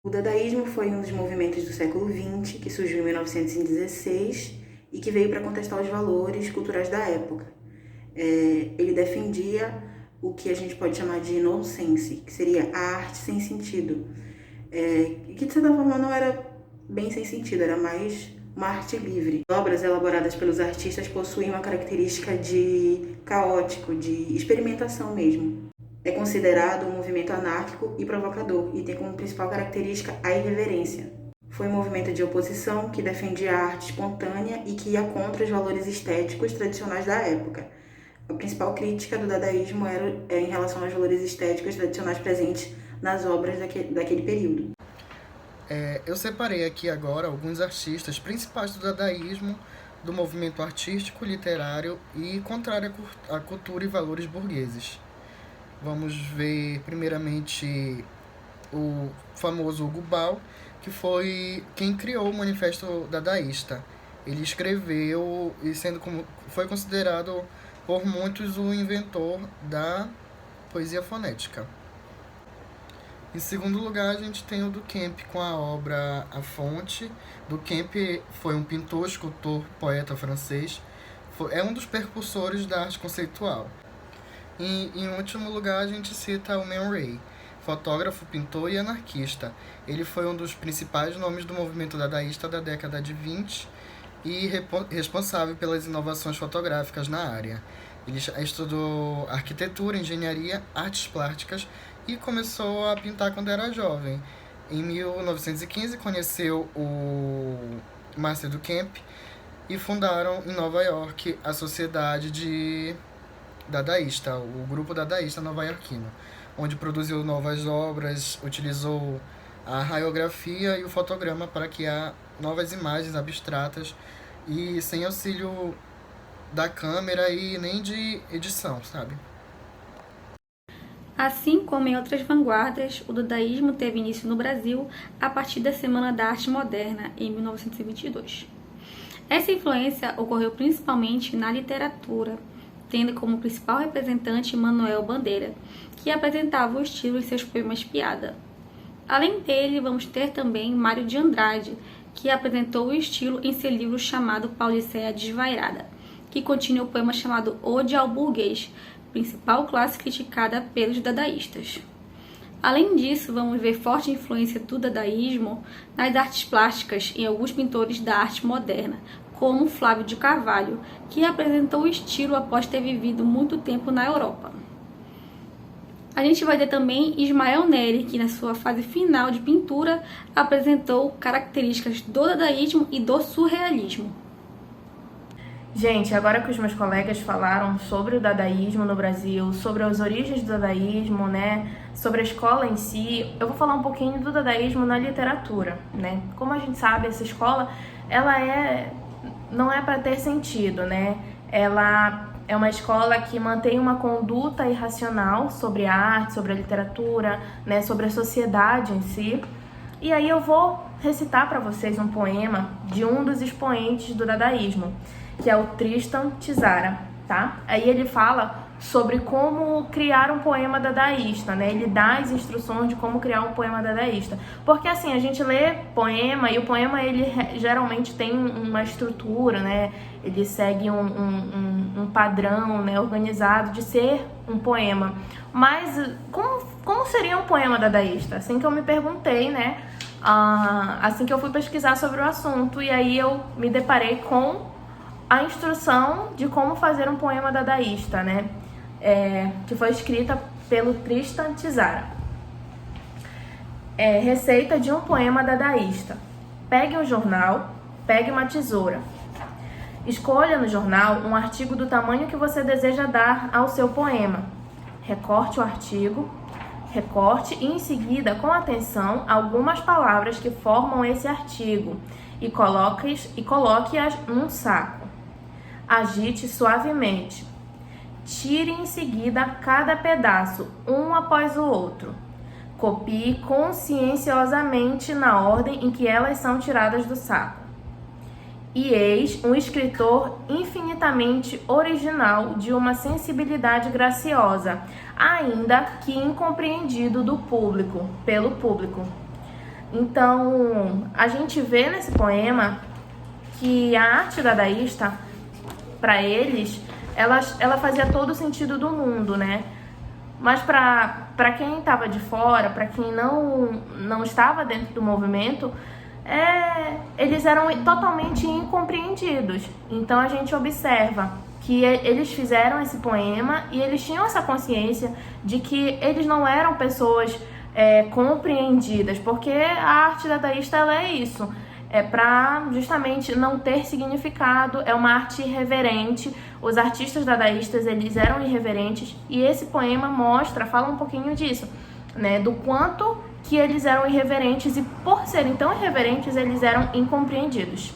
O dadaísmo foi um dos movimentos do século XX que surgiu em 1916 e que veio para contestar os valores culturais da época. Ele defendia o que a gente pode chamar de nonsense, que seria a arte sem sentido, que de certa forma não era bem sem sentido, era mais uma arte livre. As obras elaboradas pelos artistas possuem uma característica de caótico, de experimentação mesmo. É considerado um movimento anárquico e provocador e tem como principal característica a irreverência. Foi um movimento de oposição que defendia a arte espontânea e que ia contra os valores estéticos tradicionais da época. A principal crítica do dadaísmo era em relação aos valores estéticos tradicionais presentes nas obras daquele período. Eu separei aqui agora alguns artistas principais do dadaísmo, do movimento artístico, literário e contrário à cultura e valores burgueses. Vamos ver primeiramente o famoso Hugo Ball, que foi quem criou o Manifesto Dadaísta. Ele escreveu e foi considerado por muitos o inventor da poesia fonética. Em segundo lugar, a gente tem o Duchamp com a obra A Fonte. Duchamp foi um pintor, escultor, poeta francês. É um dos precursores da arte conceitual. E, em último lugar, a gente cita o Man Ray, fotógrafo, pintor e anarquista. Ele foi um dos principais nomes do movimento dadaísta da década de 20 e responsável pelas inovações fotográficas na área. Ele estudou arquitetura, engenharia, artes plásticas e começou a pintar quando era jovem. Em 1915, conheceu o Marcel Duchamp e fundaram em Nova York a Sociedade de Dadaísta, o grupo dadaísta nova-iorquino, onde produziu novas obras, utilizou a raiografia e o fotograma para criar novas imagens abstratas e sem auxílio da câmera e nem de edição, sabe? Assim como em outras vanguardas, o dadaísmo teve início no Brasil a partir da Semana da Arte Moderna, em 1922. Essa influência ocorreu principalmente na literatura, tendo como principal representante Manuel Bandeira, que apresentava o estilo em seus poemas piada. Além dele, vamos ter também Mário de Andrade, que apresentou o estilo em seu livro chamado Pauliceia Desvairada, que continha o poema chamado Ode ao Burguês, principal classe criticada pelos dadaístas. Além disso, vamos ver forte influência do dadaísmo nas artes plásticas em alguns pintores da arte moderna, como Flávio de Carvalho, que apresentou o estilo após ter vivido muito tempo na Europa. A gente vai ter também Ismael Neri, que na sua fase final de pintura apresentou características do dadaísmo e do surrealismo. Gente, agora que os meus colegas falaram sobre o dadaísmo no Brasil, sobre as origens do dadaísmo, né, sobre a escola em si, eu vou falar um pouquinho do dadaísmo na literatura, né? Como a gente sabe, essa escola, não é para ter sentido, né? Ela é uma escola que mantém uma conduta irracional sobre a arte, sobre a literatura, né, sobre a sociedade em si. E aí eu vou recitar para vocês um poema de um dos expoentes do dadaísmo, que é o Tristan Tzara, tá? Aí ele fala sobre como criar um poema dadaísta, né? Ele dá as instruções de como criar um poema dadaísta. Porque assim, a gente lê poema e o poema ele geralmente tem uma estrutura, né? Ele segue um padrão, né, organizado de ser um poema. Mas como seria um poema dadaísta? Assim que eu me perguntei, né? Assim que eu fui pesquisar sobre o assunto, e aí eu me deparei com a instrução de como fazer um poema dadaísta, né? Que foi escrita pelo Tristan Tzara. Receita de um poema dadaísta. Pegue um jornal, pegue uma tesoura. Escolha no jornal um artigo do tamanho que você deseja dar ao seu poema. Recorte o artigo, recorte e em seguida, com atenção, algumas palavras que formam esse artigo e coloque-as num saco. Agite suavemente. Tire em seguida cada pedaço, um após o outro. Copie conscienciosamente na ordem em que elas são tiradas do saco. E eis um escritor infinitamente original de uma sensibilidade graciosa, ainda que incompreendido pelo público. Então, a gente vê nesse poema que a arte dadaísta, para eles, ela fazia todo o sentido do mundo, né? Mas para quem estava de fora, para quem não estava dentro do movimento, eles eram totalmente incompreendidos. Então a gente observa que eles fizeram esse poema e eles tinham essa consciência de que eles não eram pessoas compreendidas, porque a arte dadaísta ela é isso. É para justamente não ter significado, é uma arte irreverente. Os artistas dadaístas, eles eram irreverentes e esse poema fala um pouquinho disso, né, do quanto que eles eram irreverentes e por serem tão irreverentes, eles eram incompreendidos.